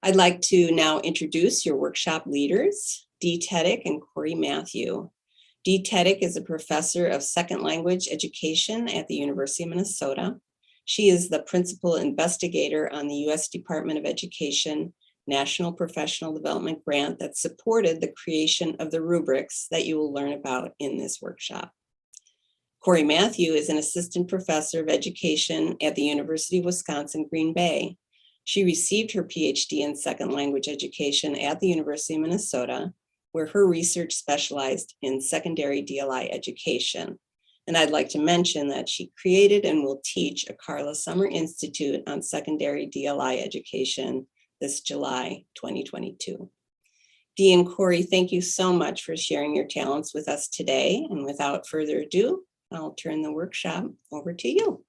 I'd like to now introduce your workshop leaders, Tedick and Cory Mathieu. Tedick is a professor of second language education at the University of Minnesota. She is the principal investigator on the U.S. Department of Education National Professional Development Grant that supported the creation of the rubrics that you will learn about in this workshop. Cory Mathieu is an assistant professor of education at the University of Wisconsin-Green Bay. She received her PhD in second language education at the University of Minnesota, where her research specialized in secondary DLI education. And I'd like to mention that she created and will teach a CARLA Summer Institute on secondary DLI education this July 2022. Dee and Cory, thank you so much for sharing your talents with us today. And without further ado, I'll turn the workshop over to you.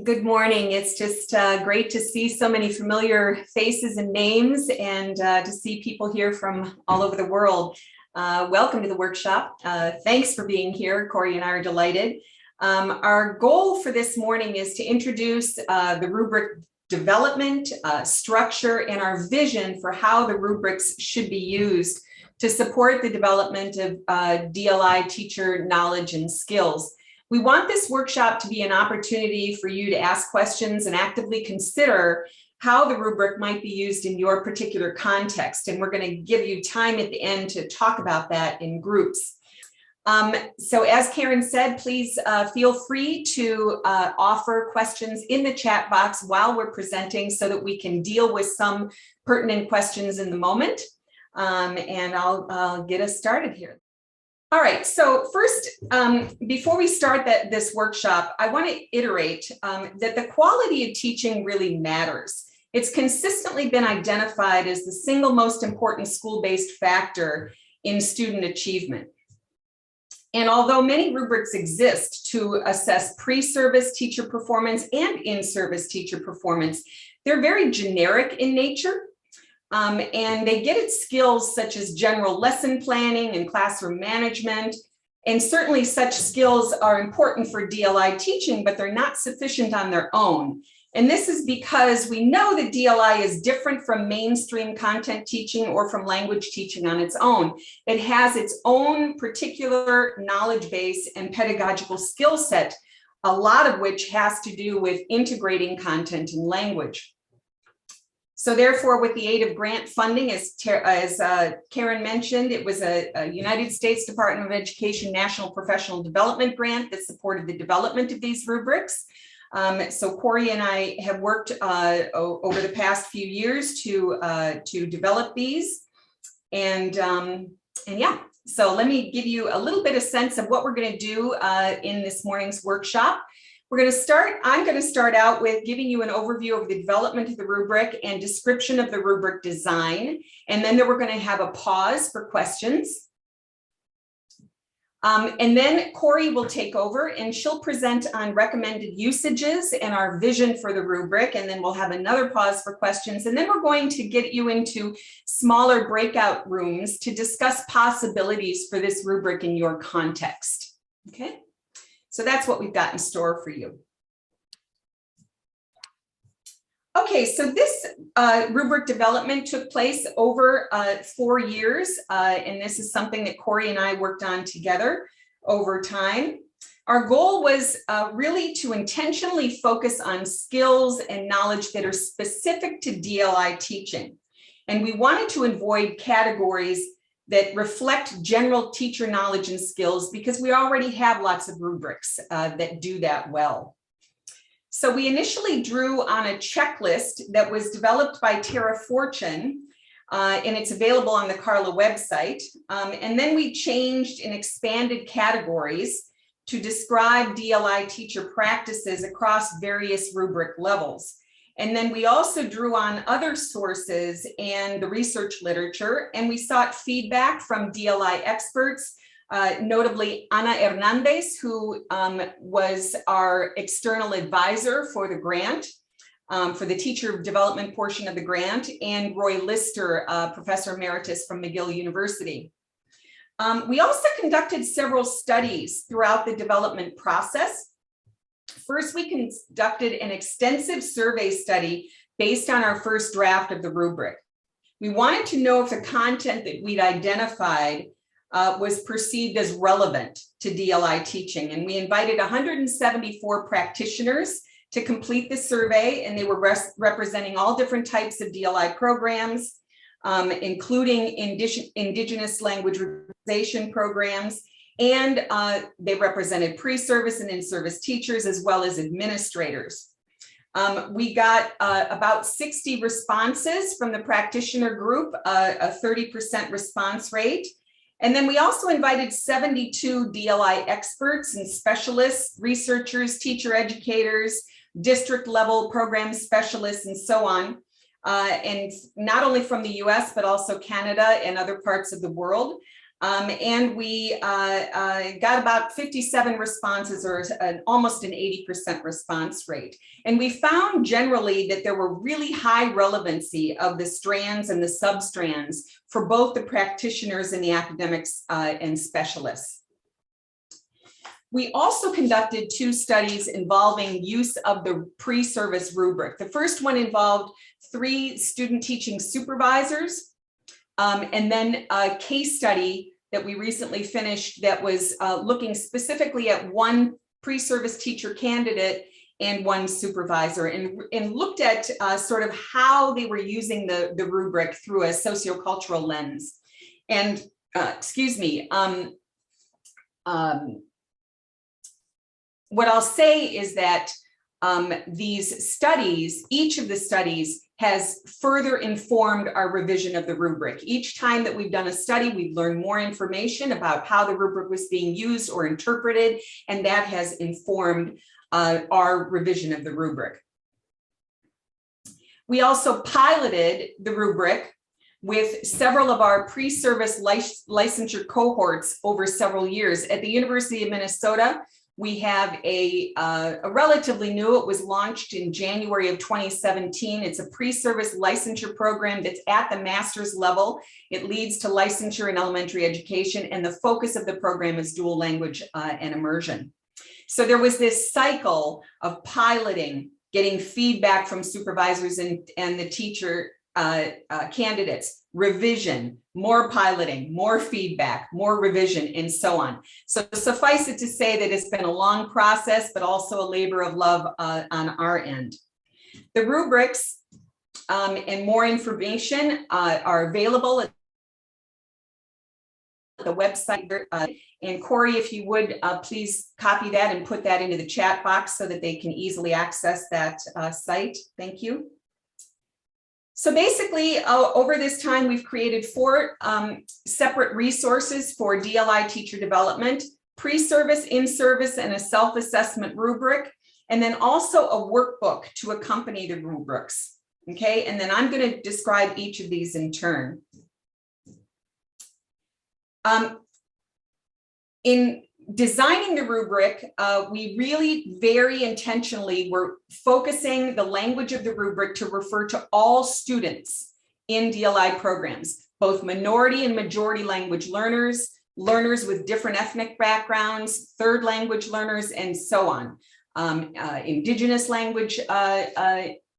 Good morning. It's just great to see so many familiar faces and names and to see people here from all over the world. Welcome to the workshop. Thanks for being here. Cory and I are delighted. Our goal for this morning is to introduce the rubric development, structure, and our vision for how the rubrics should be used to support the development of DLI teacher knowledge and skills. We want this workshop to be an opportunity for you to ask questions and actively consider how the rubric might be used in your particular context. And we're going to give you time at the end to talk about that in groups. So as Karen said, please feel free to offer questions in the chat box while we're presenting so that we can deal with some pertinent questions in the moment. And I'll get us started here. All right, so first, before we start this workshop, I want to iterate that the quality of teaching really matters. It's consistently been identified as the single most important school-based factor in student achievement. And although many rubrics exist to assess pre-service teacher performance and in-service teacher performance, they're very generic in nature. And they get at skills such as general lesson planning and classroom management. And certainly such skills are important for DLI teaching, but they're not sufficient on their own. And this is because we know that DLI is different from mainstream content teaching or from language teaching on its own. It has its own particular knowledge base and pedagogical skill set, a lot of which has to do with integrating content and language. So therefore, with the aid of grant funding, as Karen mentioned, it was a United States Department of Education National Professional Development Grant that supported the development of these rubrics. So Cory and I have worked over the past few years to develop these. And yeah, so let me give you a little bit of sense of what we're going to do in this morning's workshop. I'm going to start out with giving you an overview of the development of the rubric and description of the rubric design. And then we're going to have a pause for questions. And then Cory will take over and she'll present on recommended usages and our vision for the rubric. And then we'll have another pause for questions. And then we're going to get you into smaller breakout rooms to discuss possibilities for this rubric in your context. Okay. So that's what we've got in store for you. Okay, so this rubric development took place over 4 years, and this is something that Cory and I worked on together over time. Our goal was really to intentionally focus on skills and knowledge that are specific to DLI teaching. And we wanted to avoid categories that reflect general teacher knowledge and skills because we already have lots of rubrics that do that well. So we initially drew on a checklist that was developed by Tara Fortune, and it's available on the CARLA website. And then we changed and expanded categories to describe DLI teacher practices across various rubric levels. And then we also drew on other sources and the research literature, and we sought feedback from DLI experts, notably Ana Hernandez, who was our external advisor for the grant, for the teacher development portion of the grant, and Roy Lister, professor emeritus from McGill University. We also conducted several studies throughout the development process. First, we conducted an extensive survey study based on our first draft of the rubric. We wanted to know if the content that we'd identified was perceived as relevant to DLI teaching. And we invited 174 practitioners to complete the survey, and they were representing all different types of DLI programs, including Indigenous language revitalization programs, and they represented pre-service and in-service teachers as well as administrators. We got about 60 responses from the practitioner group, a 30% response rate. And then we also invited 72 DLI experts and specialists, researchers, teacher educators, district level program specialists, and so on. And not only from the US, but also Canada and other parts of the world. And we got about 57 responses, or almost an 80% response rate. And we found generally that there were really high relevancy of the strands and the substrands for both the practitioners and the academics and specialists. We also conducted 2 studies involving use of the pre-service rubric. The first one involved 3 student teaching supervisors, and then a case study that we recently finished that was looking specifically at 1 pre-service teacher candidate and 1 supervisor, and looked at sort of how they were using the rubric through a sociocultural lens. And what I'll say is that these studies, each of the studies has further informed our revision of the rubric. Each time that we've done a study, we've learned more information about how the rubric was being used or interpreted, and that has informed our revision of the rubric. We also piloted the rubric with several of our pre-service licensure cohorts over several years. At the University of Minnesota, we have a relatively new, it was launched in January of 2017. It's a pre-service licensure program that's at the master's level. It leads to licensure in elementary education, and the focus of the program is dual language and immersion. So there was this cycle of piloting, getting feedback from supervisors and the teacher candidates, revision, more piloting, more feedback, more revision, and so on. So suffice it to say that it's been a long process, but also a labor of love on our end. The rubrics and more information are available at the website. And Cory, if you would please copy that and put that into the chat box so that they can easily access that site. Thank you. So basically, over this time, we've created 4 separate resources for DLI teacher development: pre-service, in-service, and a self-assessment rubric, and then also a workbook to accompany the rubrics. Okay, and then I'm going to describe each of these in turn. In designing the rubric, we really very intentionally were focusing the language of the rubric to refer to all students in DLI programs, both minority and majority language learners, learners with different ethnic backgrounds, third language learners, and so on, Indigenous language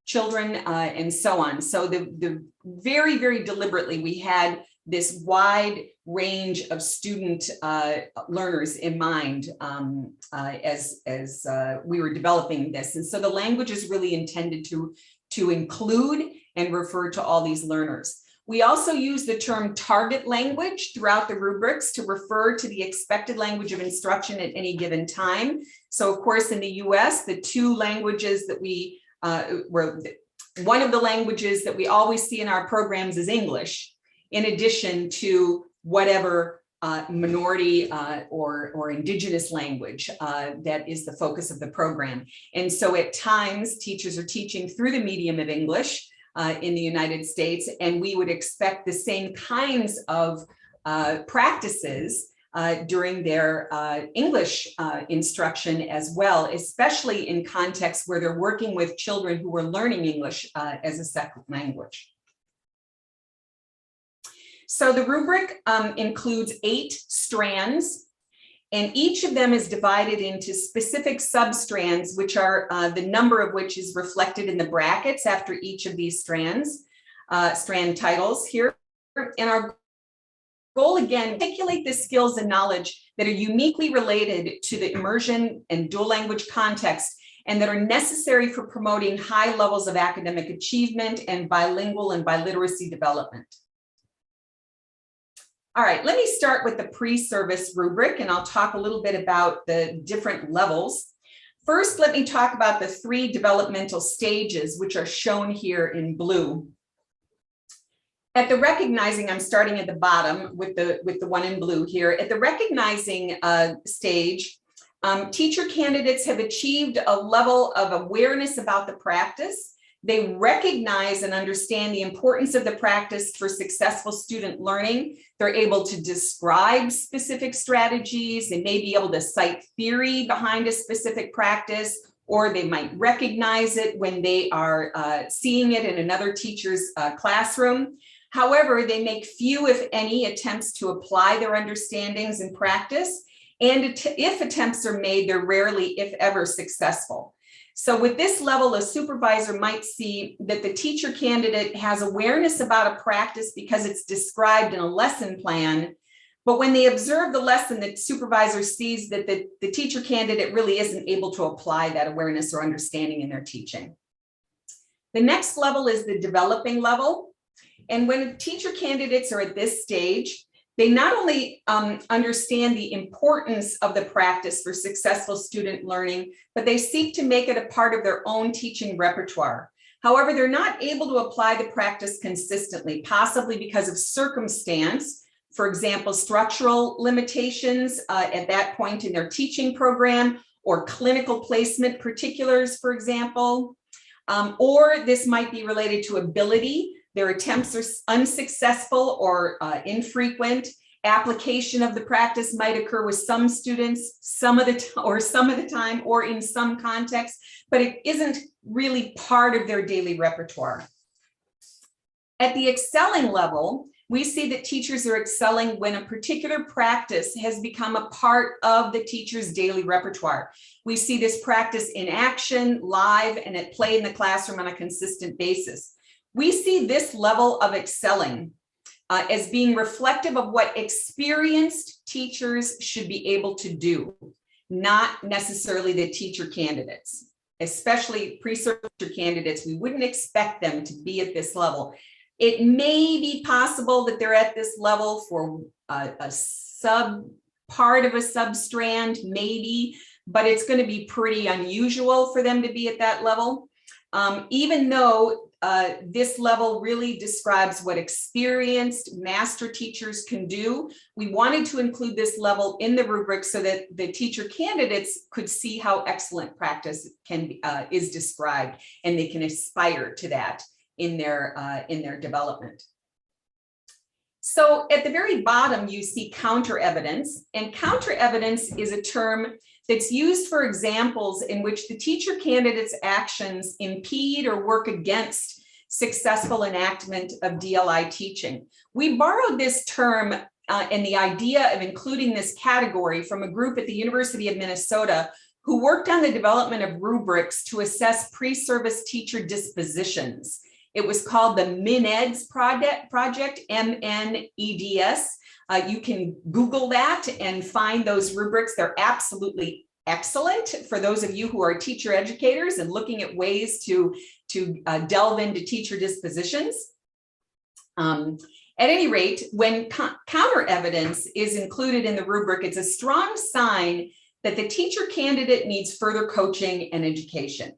children, and so on. So the very, very deliberately, we had this wide range of student learners in mind as we were developing this. And so the language is really intended to include and refer to all these learners. We also use the term target language throughout the rubrics to refer to the expected language of instruction at any given time. So of course, in the US, the 2 languages that we one of the languages that we always see in our programs is English, in addition to whatever minority or Indigenous language that is the focus of the program. And so at times, teachers are teaching through the medium of English in the United States, and we would expect the same kinds of practices during their English instruction as well, especially in contexts where they're working with children who are learning English as a second language. So the rubric includes 8 strands, And each of them is divided into specific substrands, which are the number of which is reflected in the brackets after each of these strands, strand titles here. And our goal, again, articulate the skills and knowledge that are uniquely related to the immersion and dual language context and that are necessary for promoting high levels of academic achievement and bilingual and biliteracy development. All right, let me start with the pre-service rubric, and I'll talk a little bit about the different levels. First, let me talk about the 3 developmental stages, which are shown here in blue. At the recognizing, I'm starting at the bottom with the one in blue here. At the recognizing stage, teacher candidates have achieved a level of awareness about the practice. They recognize and understand the importance of the practice for successful student learning. They're able to describe specific strategies. They may be able to cite theory behind a specific practice, or they might recognize it when they are seeing it in another teacher's classroom. However, they make few, if any, attempts to apply their understandings in practice. And if attempts are made, they're rarely, if ever, successful. So with this level, a supervisor might see that the teacher candidate has awareness about a practice because it's described in a lesson plan. But when they observe the lesson, the supervisor sees that the teacher candidate really isn't able to apply that awareness or understanding in their teaching. The next level is the developing level. And when teacher candidates are at this stage, they not only understand the importance of the practice for successful student learning, but they seek to make it a part of their own teaching repertoire. However, they're not able to apply the practice consistently, possibly because of circumstance, for example, structural limitations at that point in their teaching program, or clinical placement particulars, for example, or this might be related to ability. Their attempts are unsuccessful or infrequent. Application of the practice might occur with some students some of the time or in some contexts, but it isn't really part of their daily repertoire. At the excelling level, we see that teachers are excelling when a particular practice has become a part of the teacher's daily repertoire. We see this practice in action, live, and at play in the classroom on a consistent basis. We see this level of excelling as being reflective of what experienced teachers should be able to do, not necessarily the teacher candidates, especially pre-service candidates. We wouldn't expect them to be at this level. It may be possible that they're at this level for a part of a substrand, maybe, but it's going to be pretty unusual for them to be at that level. Even though this level really describes what experienced master teachers can do, we wanted to include this level in the rubric so that the teacher candidates could see how excellent practice is described, and they can aspire to that in their development. So at the very bottom, you see counter evidence, and counter evidence is a term that's used for examples in which the teacher candidate's actions impede or work against successful enactment of DLI teaching. We borrowed this term and the idea of including this category from a group at the University of Minnesota who worked on the development of rubrics to assess pre-service teacher dispositions. It was called the MinEDS project, M-N-E-D-S. You can Google that and find those rubrics. They're absolutely excellent for those of you who are teacher educators and looking at ways to delve into teacher dispositions. At any rate, when counter evidence is included in the rubric, it's a strong sign that the teacher candidate needs further coaching and education.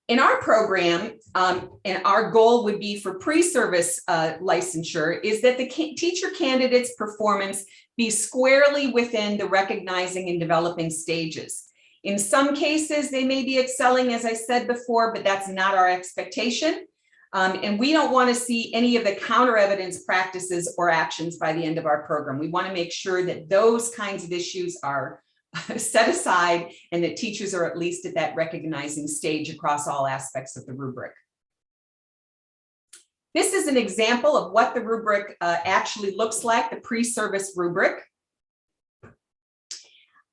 In our program, and our goal would be for pre-service licensure, is that the teacher candidate's performance be squarely within the recognizing and developing stages. In some cases, they may be excelling, as I said before, but that's not our expectation. And we don't want to see any of the counter evidence practices or actions by the end of our program. We want to make sure that those kinds of issues are set aside and that teachers are at least at that recognizing stage across all aspects of the rubric. This is an example of what the rubric actually looks like, the pre-service rubric.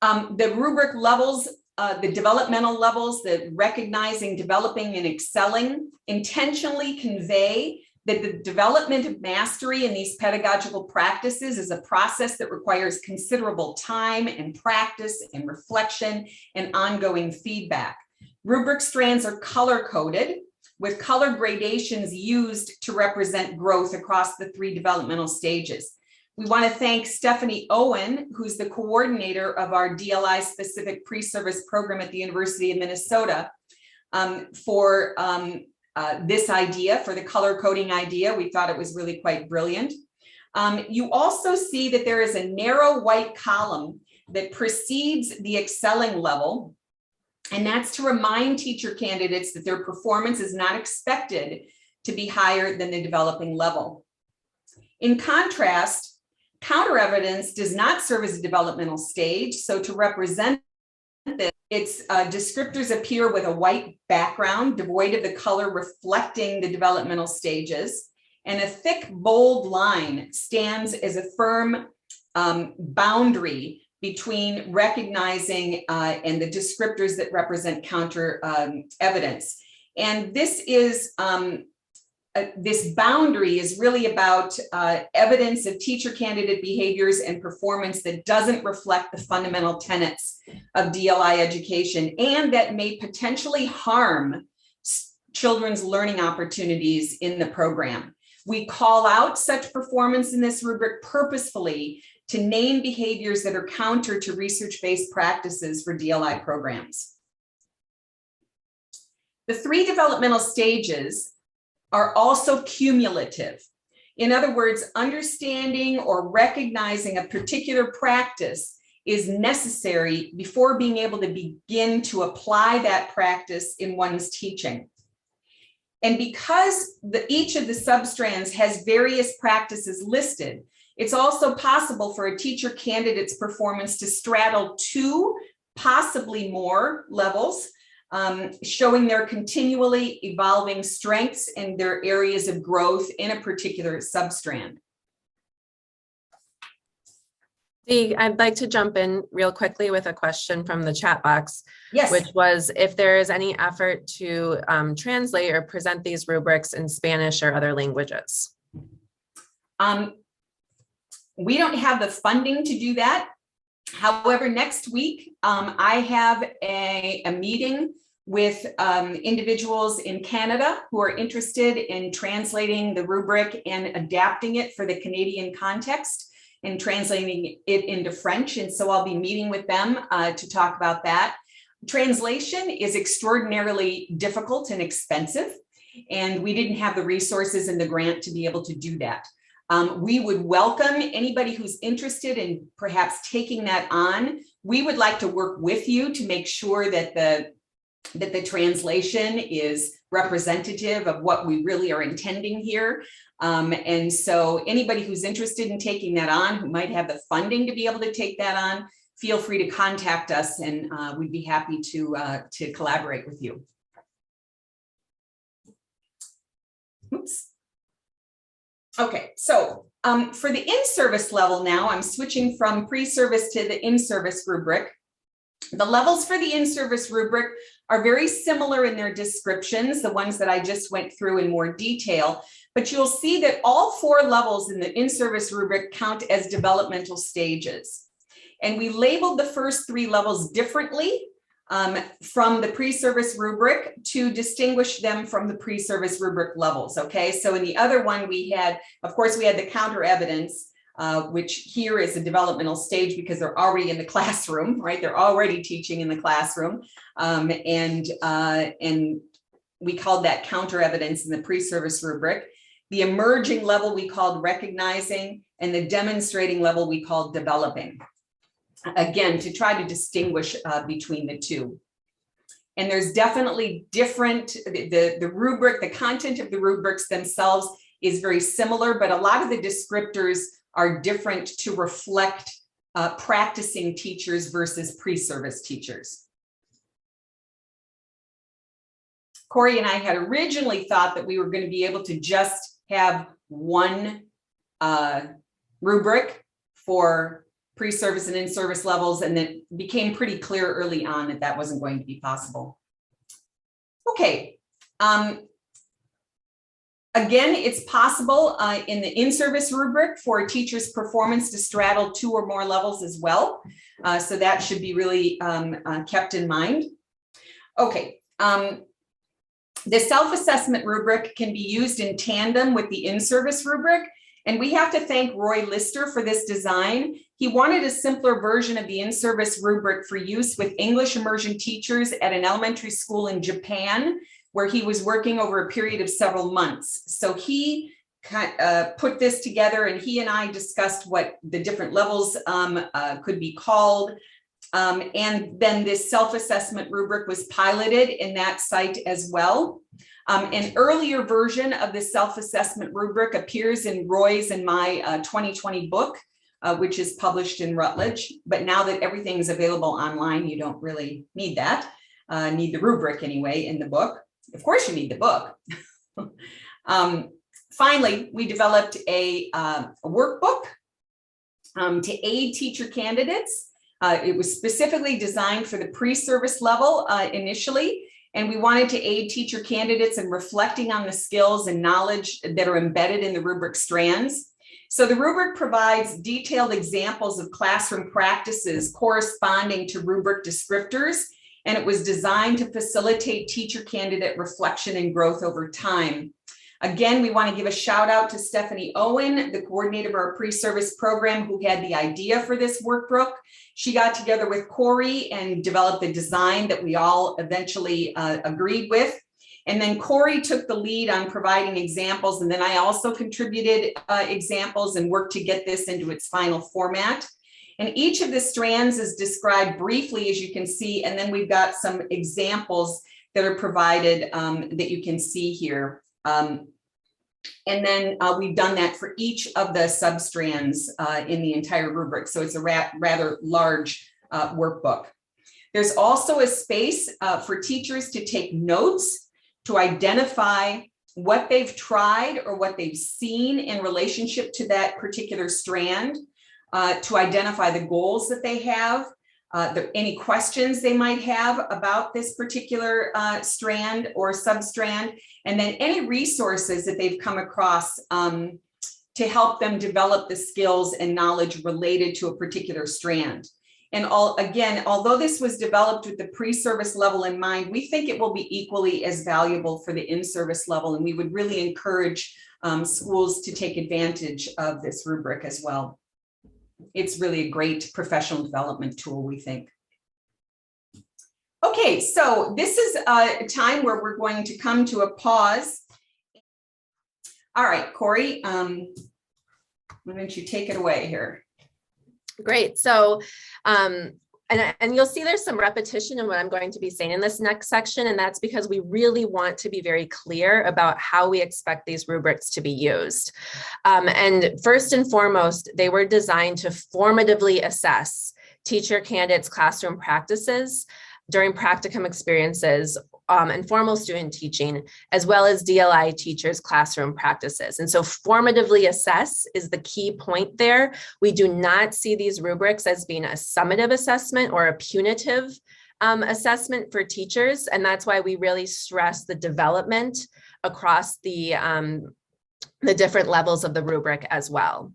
The rubric levels, the developmental levels, the recognizing, developing, and excelling intentionally convey that the development of mastery in these pedagogical practices is a process that requires considerable time and practice and reflection and ongoing feedback. Rubric strands are color-coded with color gradations used to represent growth across the 3 developmental stages. We want to thank Stephanie Owen, who's the coordinator of our DLI-Specific pre-service program at the University of Minnesota, for this idea, for the color coding idea. We thought it was really quite brilliant. You also see that there is a narrow white column that precedes the excelling level, and that's to remind teacher candidates that their performance is not expected to be higher than the developing level. In contrast, counter evidence does not serve as a developmental stage, so to represent this, its descriptors appear with a white background devoid of the color reflecting the developmental stages, and a thick bold line stands as a firm boundary between recognizing and the descriptors that represent counter evidence. And this is this boundary is really about evidence of teacher candidate behaviors and performance that doesn't reflect the fundamental tenets of DLI education and that may potentially harm children's learning opportunities in the program. We call out such performance in this rubric purposefully to name behaviors that are counter to research-based practices for DLI programs. The 3 developmental stages are also cumulative. In other words, understanding or recognizing a particular practice is necessary before being able to begin to apply that practice in one's teaching. And because each of the substrands has various practices listed, it's also possible for a teacher candidate's performance to straddle 2, possibly more levels, showing their continually evolving strengths and their areas of growth in a particular substrand. I'd like to jump in real quickly with a question from the chat box, Yes. which was if there is any effort to translate or present these rubrics in Spanish or other languages. We don't have the funding to do that. However, next week, I have a meeting with individuals in Canada who are interested in translating the rubric and adapting it for the Canadian context and translating it into French. And so I'll be meeting with them to talk about that. Translation is extraordinarily difficult and expensive, and we didn't have the resources in the grant to be able to do that. We would welcome anybody who's interested in perhaps taking that on. We would like to work with you to make sure that the translation is representative of what we really are intending here. And so anybody who's interested in taking that on, who might have the funding to be able to take that on, feel free to contact us, and we'd be happy to collaborate with you. Oops. Okay, so for the in-service level now, I'm switching from pre-service to the in-service rubric. The levels for the in-service rubric are very similar in their descriptions, the ones that I just went through in more detail, but you'll see that all 4 levels in the in-service rubric count as developmental stages. And we labeled the first 3 levels differently from the pre-service rubric to distinguish them from the pre-service rubric levels, okay? So in the other one we had, of course, we had the counter evidence, which here is a developmental stage because they're already in the classroom, right? They're already teaching in the classroom. And we called that counter evidence in the pre-service rubric. The emerging level we called recognizing, and the demonstrating level we called developing. Again, to try to distinguish between the 2. And there's definitely different, the rubric, the content of the rubrics themselves is very similar, but a lot of the descriptors are different to reflect practicing teachers versus pre-service teachers. Cory and I had originally thought that we were going to be able to just have one rubric for PreService and InService levels, and it became pretty clear early on that that wasn't going to be possible. Okay. Again, it's possible in the InService rubric for a teacher's performance to straddle 2 or more levels as well. So that should be really kept in mind. Okay. The self-assessment rubric can be used in tandem with the InService rubric. And we have to thank Roy Lister for this design. He wanted a simpler version of the InService rubric for use with English immersion teachers at an elementary school in Japan, where he was working over a period of several months. So he put this together, and he and I discussed what the different levels could be called. And then this self-assessment rubric was piloted in that site as well. An earlier version of the self-assessment rubric appears in Roy's and my 2020 book, which is published in Routledge. But now that everything's available online, you don't really need that, need the rubric anyway in the book. Of course you need the book. Finally, we developed a workbook to aid teacher candidates. It was specifically designed for the pre-service level initially, and we wanted to aid teacher candidates in reflecting on the skills and knowledge that are embedded in the rubric strands. So the rubric provides detailed examples of classroom practices corresponding to rubric descriptors, and it was designed to facilitate teacher candidate reflection and growth over time. Again, we want to give a shout out to Stephanie Owen, the coordinator of our pre-service program, who had the idea for this workbook. She got together with Cory and developed the design that we all eventually agreed with. And then Cory took the lead on providing examples. And then I also contributed examples and worked to get this into its final format. And each of the strands is described briefly, as you can see. And then we've got some examples that are provided that you can see here. And then we've done that for each of the substrands in the entire rubric. So it's a rather large workbook. There's also a space for teachers to take notes, to identify what they've tried or what they've seen in relationship to that particular strand, to identify the goals that they have, any questions they might have about this particular strand or substrand, and then any resources that they've come across to help them develop the skills and knowledge related to a particular strand. And again, although this was developed with the pre-service level in mind, we think it will be equally as valuable for the in-service level, and we would really encourage schools to take advantage of this rubric as well. It's really a great professional development tool, we think. Okay, so this is a time where we're going to come to a pause. All right, Cory, why don't you take it away here? Great. So, and you'll see there's some repetition in what I'm going to be saying in this next section, and that's because we really want to be very clear about how we expect these rubrics to be used. And first and foremost, they were designed to formatively assess teacher candidates' classroom practices during practicum experiences and formal student teaching, as well as DLI teachers' classroom practices. And so formatively assess is the key point there. We do not see these rubrics as being a summative assessment or a punitive assessment for teachers. And that's why we really stress the development across the different levels of the rubric as well.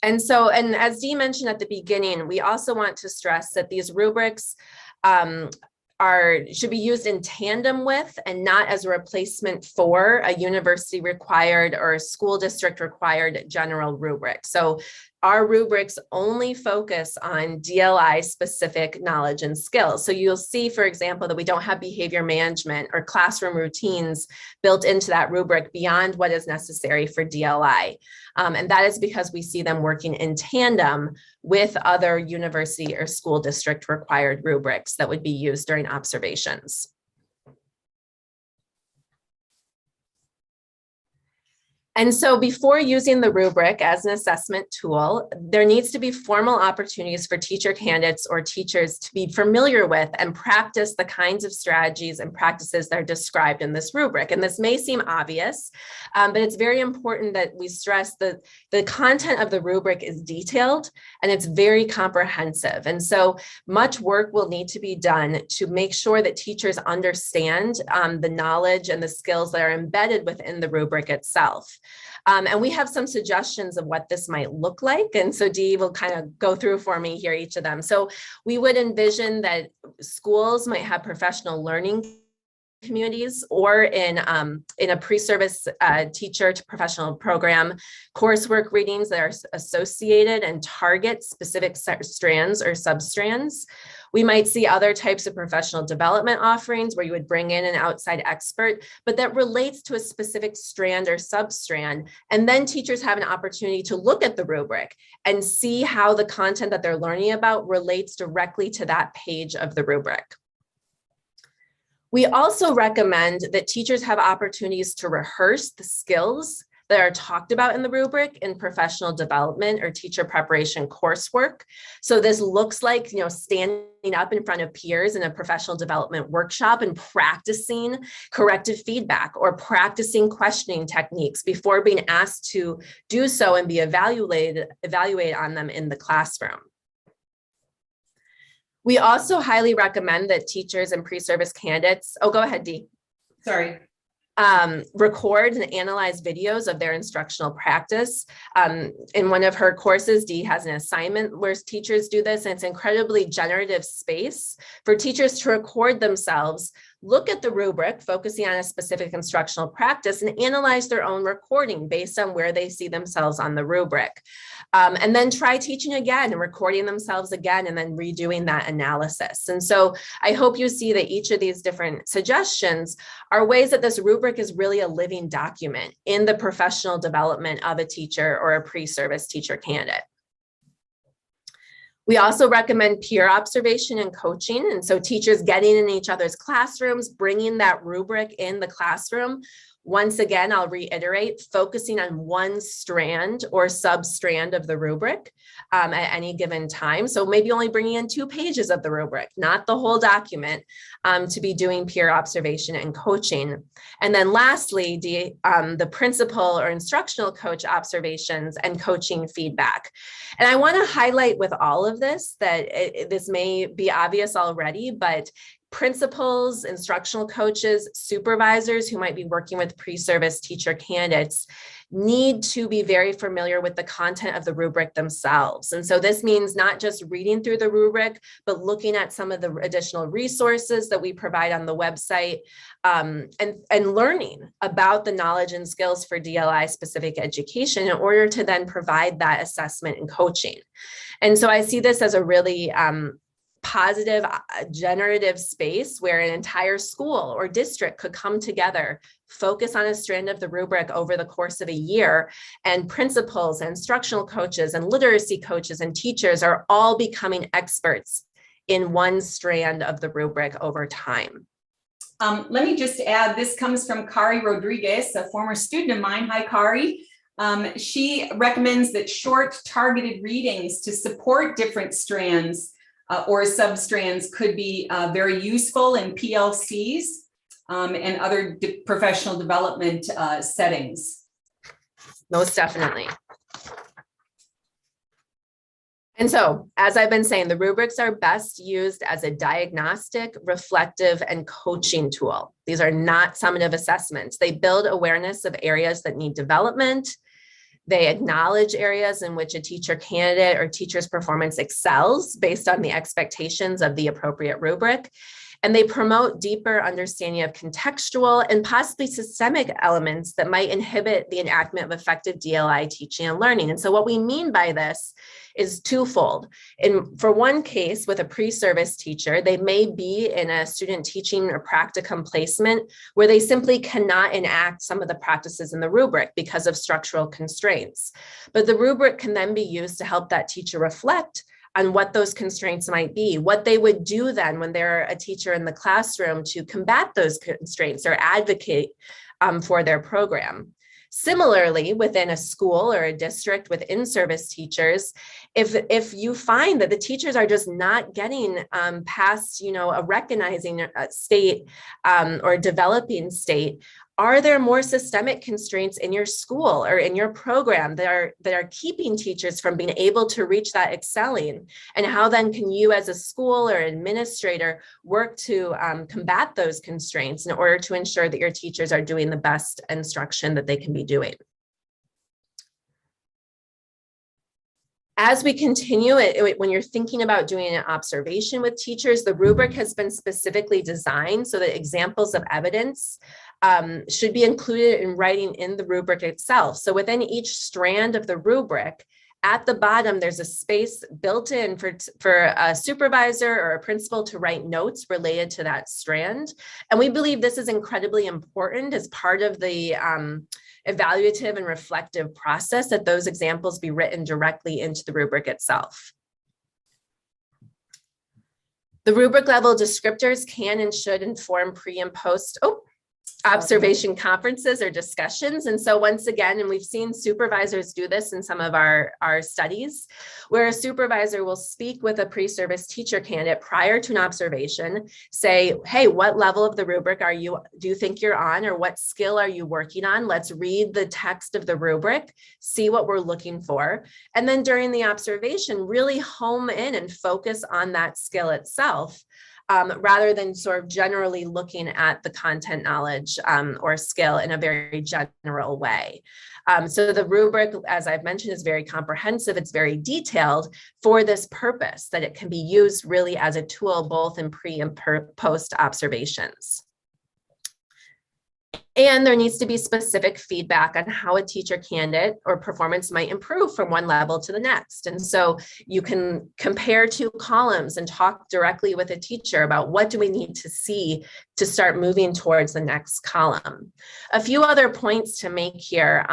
And so, and as Dee mentioned at the beginning, we also want to stress that these rubrics should be used in tandem with and not as a replacement for a university required or a school district required general rubric. So our rubrics only focus on DLI specific knowledge and skills. So you'll see, for example, that we don't have behavior management or classroom routines built into that rubric beyond what is necessary for DLI. And that is because we see them working in tandem with other university or school district required rubrics that would be used during observations. And so before using the rubric as an assessment tool, there needs to be formal opportunities for teacher candidates or teachers to be familiar with and practice the kinds of strategies and practices that are described in this rubric. And this may seem obvious, but it's very important that we stress that the content of the rubric is detailed and it's very comprehensive. And so much work will need to be done to make sure that teachers understand the knowledge and the skills that are embedded within the rubric itself. And we have some suggestions of what this might look like. And so Dee will kind of go through for me here each of them. So we would envision that schools might have professional learning communities, or in a pre-service teacher to professional program, coursework readings that are associated and target specific strands or substrands. We might see other types of professional development offerings where you would bring in an outside expert, but that relates to a specific strand or substrand. And then teachers have an opportunity to look at the rubric and see how the content that they're learning about relates directly to that page of the rubric. We also recommend that teachers have opportunities to rehearse the skills that are talked about in the rubric in professional development or teacher preparation coursework. So this looks like, standing up in front of peers in a professional development workshop and practicing corrective feedback or practicing questioning techniques before being asked to do so and be evaluated on them in the classroom. We also highly recommend that teachers and pre-service candidates, go ahead, Dee. Sorry. Record and analyze videos of their instructional practice. In one of her courses, Dee has an assignment where teachers do this, and it's incredibly generative space for teachers to record themselves, look at the rubric, focusing on a specific instructional practice, and analyze their own recording based on where they see themselves on the rubric. And then try teaching again and recording themselves again and then redoing that analysis. And so I hope you see that each of these different suggestions are ways that this rubric is really a living document in the professional development of a teacher or a pre-service teacher candidate. We also recommend peer observation and coaching. And so teachers getting in each other's classrooms, bringing that rubric in the classroom. Once again, I'll reiterate, focusing on one strand or sub-strand of the rubric at any given time. So maybe only bringing in 2 pages of the rubric, not the whole document, to be doing peer observation and coaching. And then lastly, the principal or instructional coach observations and coaching feedback. And I want to highlight with all of this that this may be obvious already, but principals, instructional coaches, supervisors who might be working with pre-service teacher candidates need to be very familiar with the content of the rubric themselves. And so this means not just reading through the rubric, but looking at some of the additional resources that we provide on the website, and learning about the knowledge and skills for DLI-specific education in order to then provide that assessment and coaching. And so I see this as a really positive, generative space where an entire school or district could come together, focus on a strand of the rubric over the course of a year, and principals, and instructional coaches, and literacy coaches, and teachers are all becoming experts in one strand of the rubric over time. Let me just add, this comes from Kari Rodriguez, a former student of mine. Hi, Kari. She recommends that short targeted readings to support different strands or substrands could be very useful in PLCs and other professional development settings. Most definitely. And so, as I've been saying, the rubrics are best used as a diagnostic, reflective, and coaching tool. These are not summative assessments. They build awareness of areas that need development. They acknowledge areas in which a teacher candidate or teacher's performance excels based on the expectations of the appropriate rubric. And they promote deeper understanding of contextual and possibly systemic elements that might inhibit the enactment of effective DLI teaching and learning. And so what we mean by this is twofold. For one case, with a pre-service teacher, they may be in a student teaching or practicum placement where they simply cannot enact some of the practices in the rubric because of structural constraints. But the rubric can then be used to help that teacher reflect on what those constraints might be, what they would do then when they're a teacher in the classroom to combat those constraints or advocate for their program. Similarly, within a school or a district with in-service teachers, if you find that the teachers are just not getting past, a recognizing state or developing state, are there more systemic constraints in your school or in your program that are keeping teachers from being able to reach that excelling? And how then can you as a school or administrator work to combat those constraints in order to ensure that your teachers are doing the best instruction that they can be doing? As we continue, when you're thinking about doing an observation with teachers, the rubric has been specifically designed so that examples of evidence should be included in writing in the rubric itself. So within each strand of the rubric, at the bottom, there's a space built in for a supervisor or a principal to write notes related to that strand. And we believe this is incredibly important as part of the evaluative and reflective process, that those examples be written directly into the rubric itself. The rubric level descriptors can and should inform pre and post observation conferences or discussions. And so once again, and we've seen supervisors do this in some of our studies, where a supervisor will speak with a pre-service teacher candidate prior to an observation, say, hey, what level of the rubric do you think you're on, or what skill are you working on? Let's read the text of the rubric, see what we're looking for. And then during the observation, really home in and focus on that skill itself. Rather than sort of generally looking at the content knowledge or skill in a very general way. So the rubric, as I've mentioned, is very comprehensive. It's very detailed for this purpose, that it can be used really as a tool both in pre and post observations. And there needs to be specific feedback on how a teacher candidate or performance might improve from one level to the next. And so you can compare two columns and talk directly with a teacher about what do we need to see to start moving towards the next column. A few other points to make here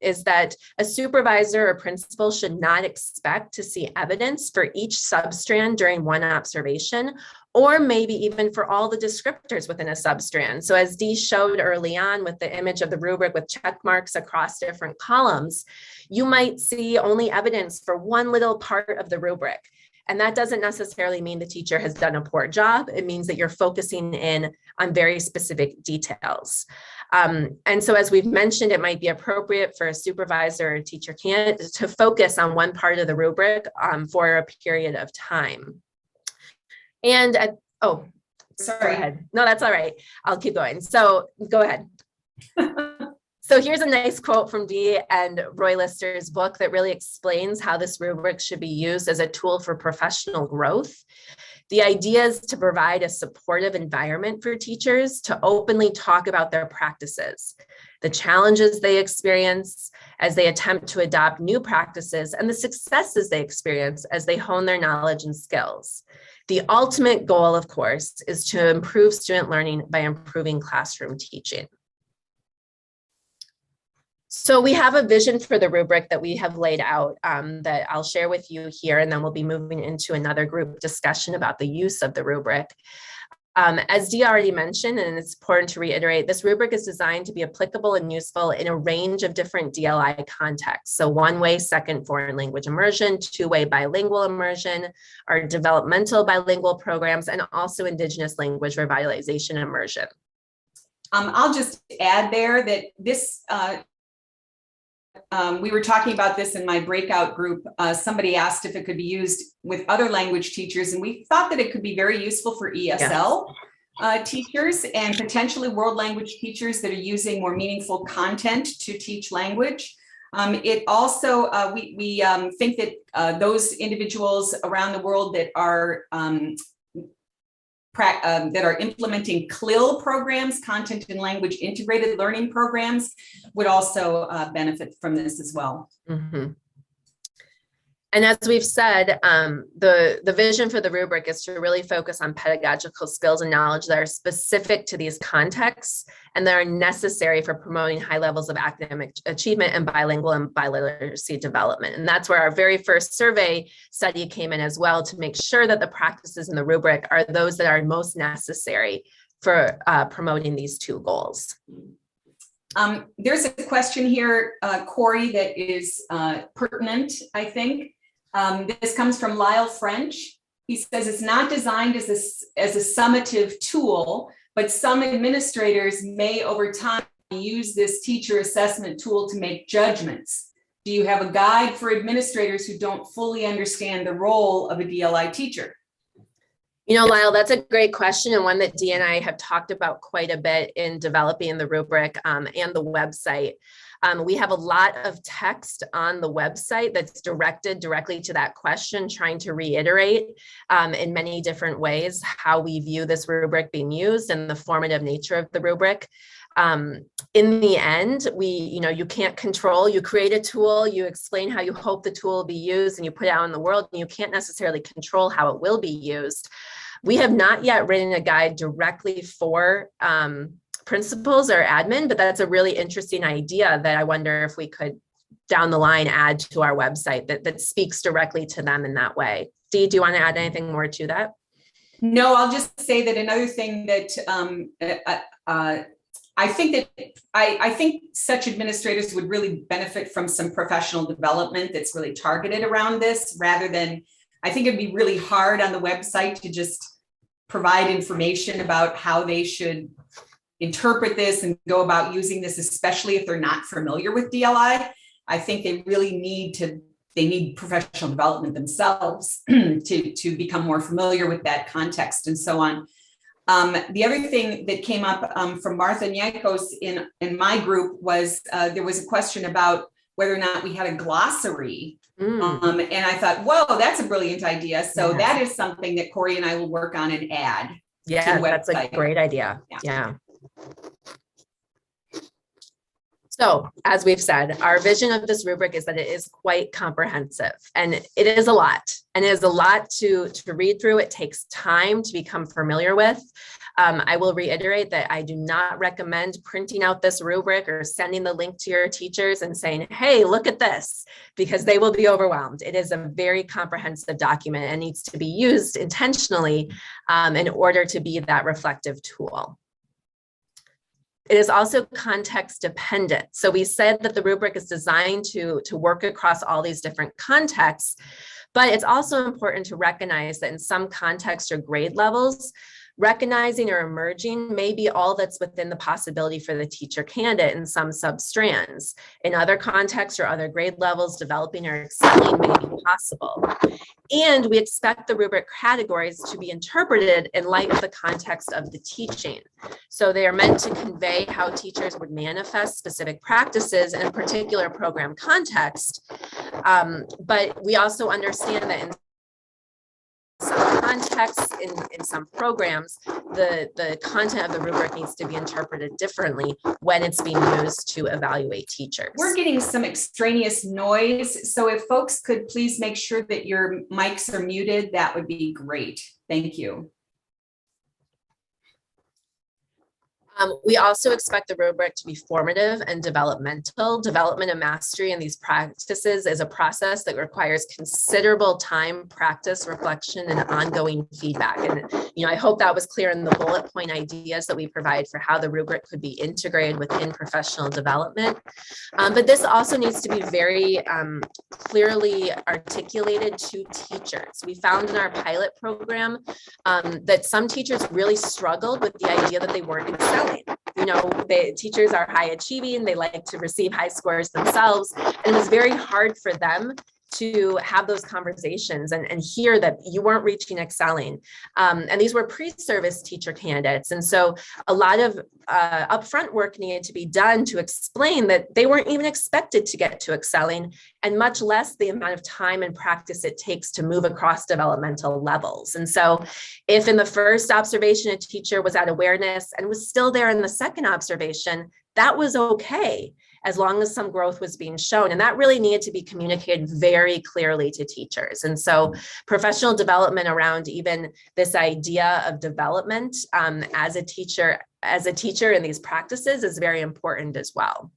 is that a supervisor or principal should not expect to see evidence for each substrand during one observation, or maybe even for all the descriptors within a substrand. So as Dee showed early on with the image of the rubric with check marks across different columns, you might see only evidence for one little part of the rubric. And that doesn't necessarily mean the teacher has done a poor job. It means that you're focusing in on very specific details. And so as we've mentioned, it might be appropriate for a supervisor or teacher candidate to focus on one part of the rubric for a period of time. And sorry. Go ahead. No, that's all right. I'll keep going. So go ahead. So here's a nice quote from Dee and Roy Lister's book that really explains how this rubric should be used as a tool for professional growth. The idea is to provide a supportive environment for teachers to openly talk about their practices, the challenges they experience as they attempt to adopt new practices, and the successes they experience as they hone their knowledge and skills. The ultimate goal, of course, is to improve student learning by improving classroom teaching. So we have a vision for the rubric that we have laid out that I'll share with you here, and then we'll be moving into another group discussion about the use of the rubric. As Dee already mentioned, and it's important to reiterate, this rubric is designed to be applicable and useful in a range of different DLI contexts. So one-way second foreign language immersion, two-way bilingual immersion, our developmental bilingual programs, and also Indigenous language revitalization immersion. I'll just add there that this, we were talking about this in my breakout group. Somebody asked if it could be used with other language teachers, and we thought that it could be very useful for ESL teachers and potentially world language teachers that are using more meaningful content to teach language. It also, we think that those individuals around the world that are implementing CLIL programs, content and language integrated learning programs, would also benefit from this as well. Mm-hmm. And as we've said, the vision for the rubric is to really focus on pedagogical skills and knowledge that are specific to these contexts and that are necessary for promoting high levels of academic achievement and bilingual and biliteracy development. And that's where our very first survey study came in as well, to make sure that the practices in the rubric are those that are most necessary for promoting these two goals. There's a question here, Cory, that is pertinent, I think. This comes from Lyle French. He says it's not designed as a summative tool, but some administrators may over time use this teacher assessment tool to make judgments. Do you have a guide for administrators who don't fully understand the role of a DLI teacher? You know, Lyle, that's a great question, and one that Dee and I have talked about quite a bit in developing the rubric and the website. We have a lot of text on the website that's directed directly to that question, trying to reiterate in many different ways how we view this rubric being used and the formative nature of the rubric. In the end, you can't control, you create a tool, you explain how you hope the tool will be used, and you put it out in the world, and you can't necessarily control how it will be used. We have not yet written a guide directly for principals or admin, but that's a really interesting idea that I wonder if we could down the line add to our website that speaks directly to them in that way. Dee, do you want to add anything more to that? No, I'll just say that another thing that I think such administrators would really benefit from some professional development that's really targeted around this, rather than, I think it'd be really hard on the website to just provide information about how they should interpret this and go about using this, especially if they're not familiar with DLI. I think they really need professional development themselves to become more familiar with that context and so on. The other thing that came up from Martha Nyankos in my group was there was a question about whether or not we had a glossary. And I thought, whoa, that's a brilliant idea. So that is something that Cory and I will work on and add. Yeah, that's a great idea. Yeah. So, as we've said, our vision of this rubric is that it is quite comprehensive, and it is a lot. And it is a lot to read through. It takes time to become familiar with. I will reiterate that I do not recommend printing out this rubric or sending the link to your teachers and saying, hey, look at this, because they will be overwhelmed. It is a very comprehensive document and needs to be used intentionally in order to be that reflective tool. It is also context dependent. So we said that the rubric is designed to work across all these different contexts, but it's also important to recognize that in some contexts or grade levels, recognizing or emerging may be all that's within the possibility for the teacher candidate in some substrands. In other contexts or other grade levels, developing or excelling may be possible. And we expect the rubric categories to be interpreted in light of the context of the teaching. So they are meant to convey how teachers would manifest specific practices in a particular program context. But we also understand that in some contexts, in some programs, the content of the rubric needs to be interpreted differently when it's being used to evaluate teachers. We're getting some extraneous noise, so if folks could please make sure that your mics are muted, that would be great. Thank you. We also expect the rubric to be formative and developmental. Development and mastery in these practices is a process that requires considerable time, practice, reflection, and ongoing feedback. And I hope that was clear in the bullet point ideas that we provide for how the rubric could be integrated within professional development. But this also needs to be very clearly articulated to teachers. We found in our pilot program that some teachers really struggled with the idea that they weren't excelling. The teachers are high achieving, they like to receive high scores themselves, and it was very hard for them to have those conversations and hear that you weren't reaching excelling. And these were pre-service teacher candidates. And so a lot of upfront work needed to be done to explain that they weren't even expected to get to excelling, and much less the amount of time and practice it takes to move across developmental levels. And so if in the first observation, a teacher was at awareness and was still there in the second observation, that was okay, as long as some growth was being shown. And that really needed to be communicated very clearly to teachers. And so professional development around even this idea of development as a teacher in these practices is very important as well.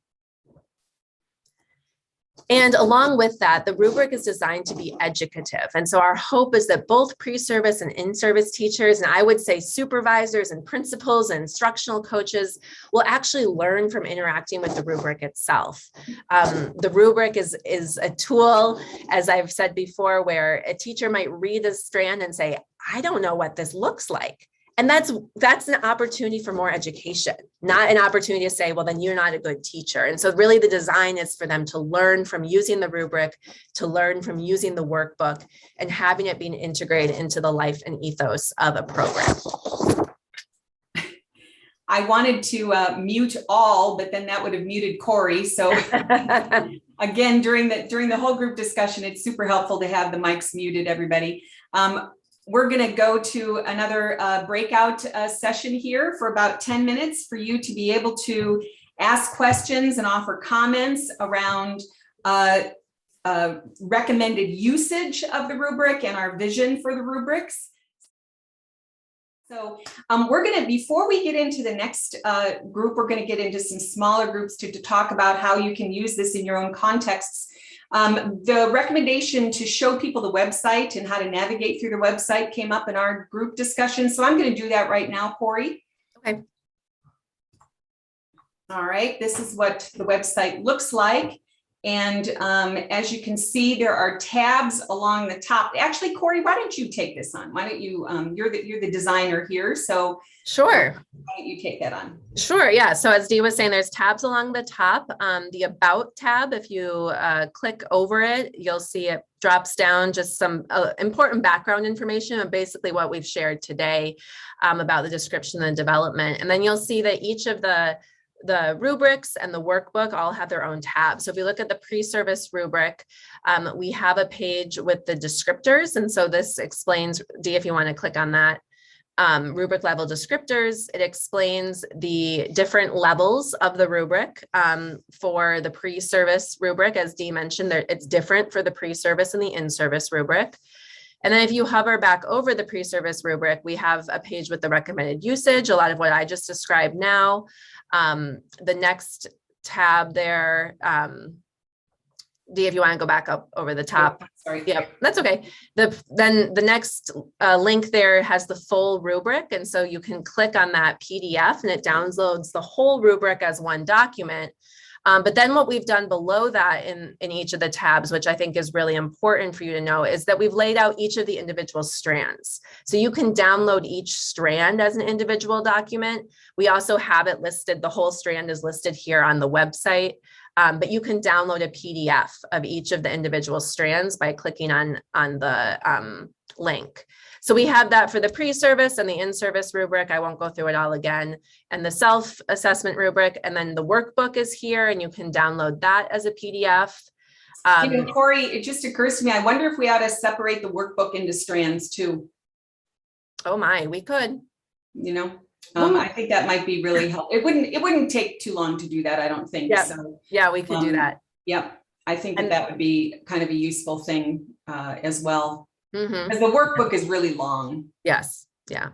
And along with that, the rubric is designed to be educative. And so our hope is that both pre-service and in-service teachers, and I would say supervisors and principals and instructional coaches, will actually learn from interacting with the rubric itself. The rubric is a tool, as I've said before, where a teacher might read a strand and say, I don't know what this looks like. And that's an opportunity for more education, not an opportunity to say, well, then you're not a good teacher. And so really the design is for them to learn from using the rubric, to learn from using the workbook, and having it being integrated into the life and ethos of a program. I wanted to mute all, but then that would have muted Cory. So again, during the whole group discussion, it's super helpful to have the mics muted, everybody. We're going to go to another breakout session here for about 10 minutes for you to be able to ask questions and offer comments around recommended usage of the rubric and our vision for the rubrics. So we're going to, before we get into the next group, we're going to get into some smaller groups to talk about how you can use this in your own contexts. The recommendation to show people the website and how to navigate through the website came up in our group discussion. So I'm going to do that right now, Cory. Okay. All right, this is what the website looks like. And as you can see, there are tabs along the top. Actually, Cory, why don't you take this on? Why don't you, you're the designer here. So sure. Why don't you take that on? Sure. Yeah. So as Dee was saying, there's tabs along the top. The About tab, if you click over it, you'll see it drops down just some important background information and basically what we've shared today about the description and development. And then you'll see that each of the rubrics and the workbook all have their own tabs. So if you look at the pre-service rubric, we have a page with the descriptors. And so this explains, Dee, if you want to click on that, rubric level descriptors, it explains the different levels of the rubric. For the pre-service rubric, as Dee mentioned, it's different for the pre-service and the in-service rubric. And then if you hover back over the pre-service rubric, we have a page with the recommended usage, a lot of what I just described now. The next tab there, Dee, if you want to go back up over the top. Sorry. Yep, that's okay. Then the next link there has the full rubric. And so you can click on that PDF and it downloads the whole rubric as one document. But then what we've done below that in each of the tabs, which I think is really important for you to know, is that we've laid out each of the individual strands. So you can download each strand as an individual document. We also have it listed, the whole strand is listed here on the website, but you can download a PDF of each of the individual strands by clicking on the link. So we have that for the pre-service and the in-service rubric. I won't go through it all again. And the self-assessment rubric, and then the workbook is here and you can download that as a PDF. You know, Cory, it just occurs to me, I wonder if we ought to separate the workbook into strands too. Oh my, we could. You know, I think that might be really helpful. It wouldn't take too long to do that, I don't think. Yep. So yeah, we could do that. Yep. I think that would be kind of a useful thing as well. Mm-hmm. Because the workbook is really long. Yes. Yeah.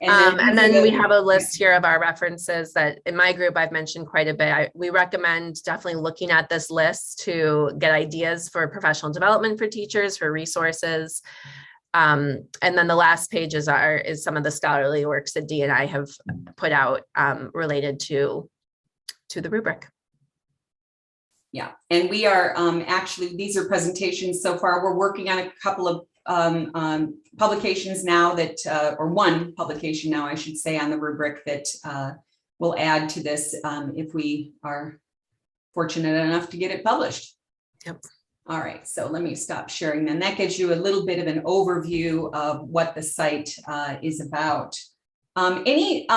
And then we have a list here of our references that in my group I've mentioned quite a bit. We recommend definitely looking at this list to get ideas for professional development for teachers, for resources. And then the last pages is some of the scholarly works that Dee and I have put out related to the rubric. Yeah, and we are actually, these are presentations so far. We're working on a couple of publications now that, or one publication now, I should say, on the rubric that will add to this if we are fortunate enough to get it published. Yep. All right, so let me stop sharing then. That gives you a little bit of an overview of what the site is about. Any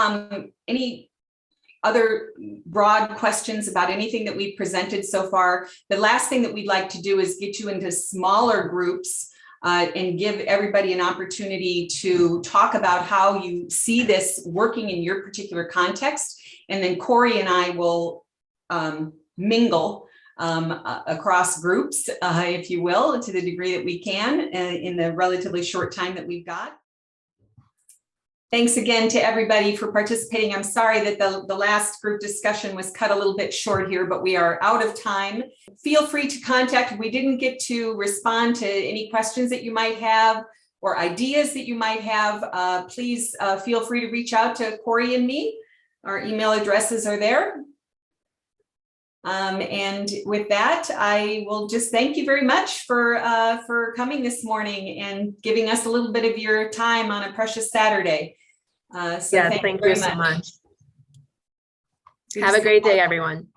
other broad questions about anything that we've presented so far? The last thing that we'd like to do is get you into smaller groups and give everybody an opportunity to talk about how you see this working in your particular context. And then Cory and I will mingle across groups, if you will, to the degree that we can in the relatively short time that we've got. Thanks again to everybody for participating. I'm sorry that the last group discussion was cut a little bit short here, but we are out of time. Feel free to contact if we didn't get to respond to any questions that you might have or ideas that you might have. Please feel free to reach out to Cory and me. Our email addresses are there. And with that, I will just thank you very much for coming this morning and giving us a little bit of your time on a precious Saturday. Thank you so much. Have a great day, everyone.